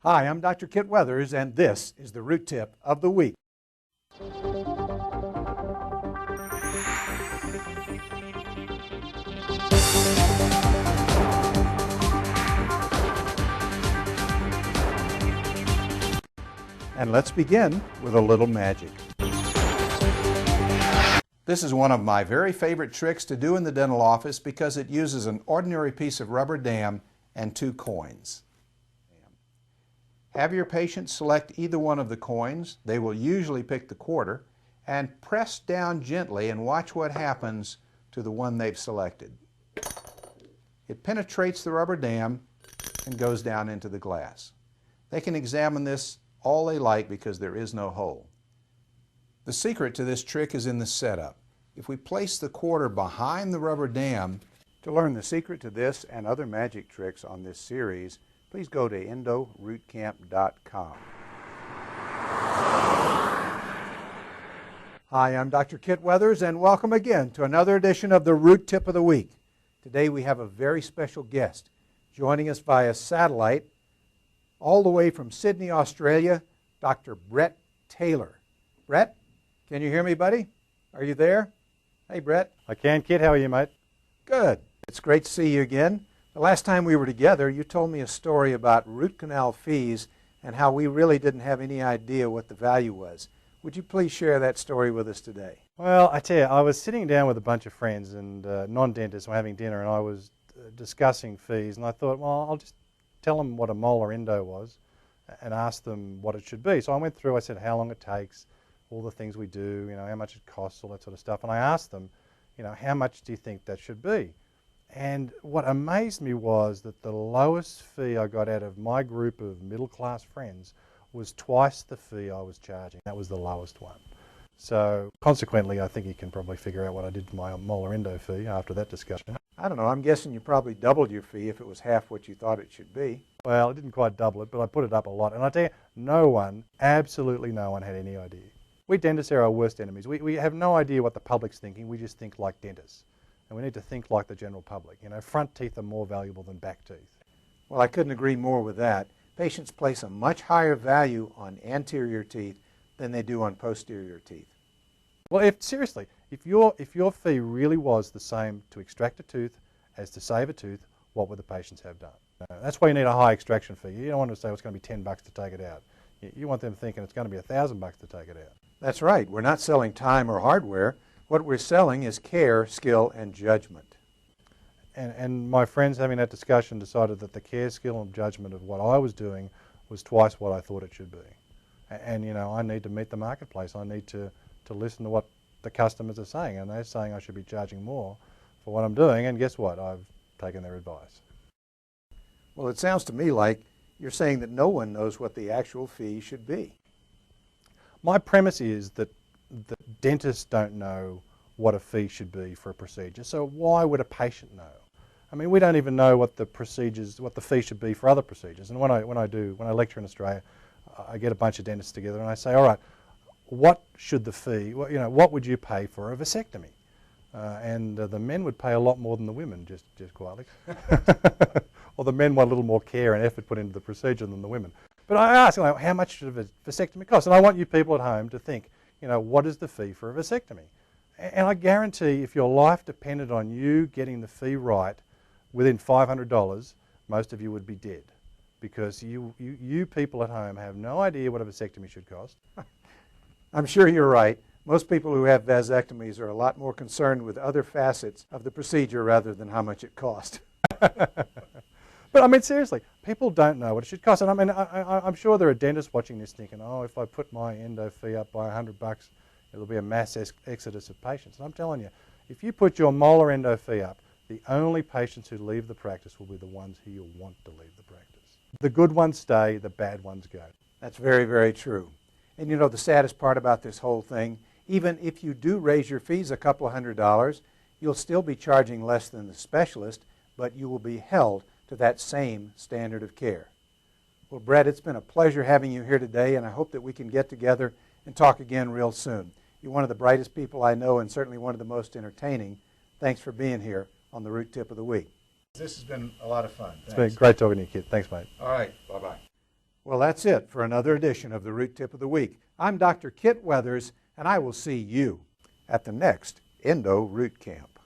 Hi, I'm Dr. Kit Weathers, and this is the Root Tip of the Week. And let's begin with a little magic. This is one of my very favorite tricks to do in the dental office because it uses an ordinary piece of rubber dam and 2 coins. Have your patient select either one of the coins. They will usually pick the quarter, and press down gently and watch what happens to the one they've selected. It penetrates the rubber dam and goes down into the glass. They can examine this all they like because there is no hole. The secret to this trick is in the setup. If we place the quarter behind the rubber dam, to learn the secret to this and other magic tricks on this series, please go to endorootcamp.com. Hi, I'm Dr. Kit Weathers, and welcome again to another edition of the Root Tip of the Week. Today we have a very special guest joining us via satellite all the way from Sydney, Australia, Dr. Brett Taylor. Brett, can you hear me, buddy? Are you there? Hey, Brett. I can, Kit. How are you, mate? Good. It's great to see you again. The last time we were together, you told me a story about root canal fees and how we really didn't have any idea what the value was. Would you please share that story with us today? Well, I tell you, I was sitting down with a bunch of friends and non-dentists. We're having dinner, and I was discussing fees, and I thought, well, I'll just tell them what a molar endo was and ask them what it should be. So I went through, I said how long it takes, all the things we do, you know, how much it costs, all that sort of stuff. And I asked them, you know, how much do you think that should be? And what amazed me was that the lowest fee I got out of my group of middle-class friends was twice the fee I was charging. That was the lowest one. So consequently, I think you can probably figure out what I did to my molar endo fee after that discussion. I don't know. I'm guessing you probably doubled your fee if it was half what you thought it should be. Well, I didn't quite double it, but I put it up a lot. And I tell you, no one, absolutely no one had any idea. We dentists are our worst enemies. We have no idea what the public's thinking. We just think like dentists. And we need to think like the general public. You know, front teeth are more valuable than back teeth. Well, I couldn't agree more with that. Patients place a much higher value on anterior teeth than they do on posterior teeth. Well, seriously, if your fee really was the same to extract a tooth as to save a tooth, what would the patients have done? That's why you need a high extraction fee. You don't want to say it's going to be $10 to take it out. You want them thinking it's going to be $1,000 to take it out. That's right. We're not selling time or hardware. What we're selling is care, skill, and judgment. And my friends having that discussion decided that the care, skill, and judgment of what I was doing was twice what I thought it should be. And you know, I need to meet the marketplace. I need to listen to what the customers are saying. And they're saying I should be charging more for what I'm doing. And guess what? I've taken their advice. Well, it sounds to me like you're saying that no one knows what the actual fee should be. My premise is that the dentists don't know what a fee should be for a procedure, so why would a patient know? I mean, we don't even know what the fee should be for other procedures. And when I lecture in Australia, I get a bunch of dentists together and I say, all right, what should the fee? What would you pay for a vasectomy? And the men would pay a lot more than the women, just quietly. Or the men want a little more care and effort put into the procedure than the women. But I ask, how much should a vasectomy cost? And I want you people at home to think, what is the fee for a vasectomy? And I guarantee if your life depended on you getting the fee right within $500, most of you would be dead. Because you people at home have no idea what a vasectomy should cost. I'm sure you're right. Most people who have vasectomies are a lot more concerned with other facets of the procedure rather than how much it costs. But I mean, seriously, people don't know what it should cost. And I mean, I'm sure there are dentists watching this thinking, oh, if I put my endo fee up by $100, it'll be a mass exodus of patients. And I'm telling you, if you put your molar endo fee up, the only patients who leave the practice will be the ones who you want to leave the practice. The good ones stay, the bad ones go. That's very, very true. And you know, the saddest part about this whole thing, even if you do raise your fees a couple of $100s, you'll still be charging less than the specialist, but you will be held to that same standard of care. Well, Brett, it's been a pleasure having you here today, and I hope that we can get together and talk again real soon. You're one of the brightest people I know and certainly one of the most entertaining. Thanks for being here on the Root Tip of the Week. This has been a lot of fun. Thanks. It's been great talking to you, Kit. Thanks, mate. All right. Bye-bye. Well, that's it for another edition of the Root Tip of the Week. I'm Dr. Kit Weathers, and I will see you at the next Endo Root Camp.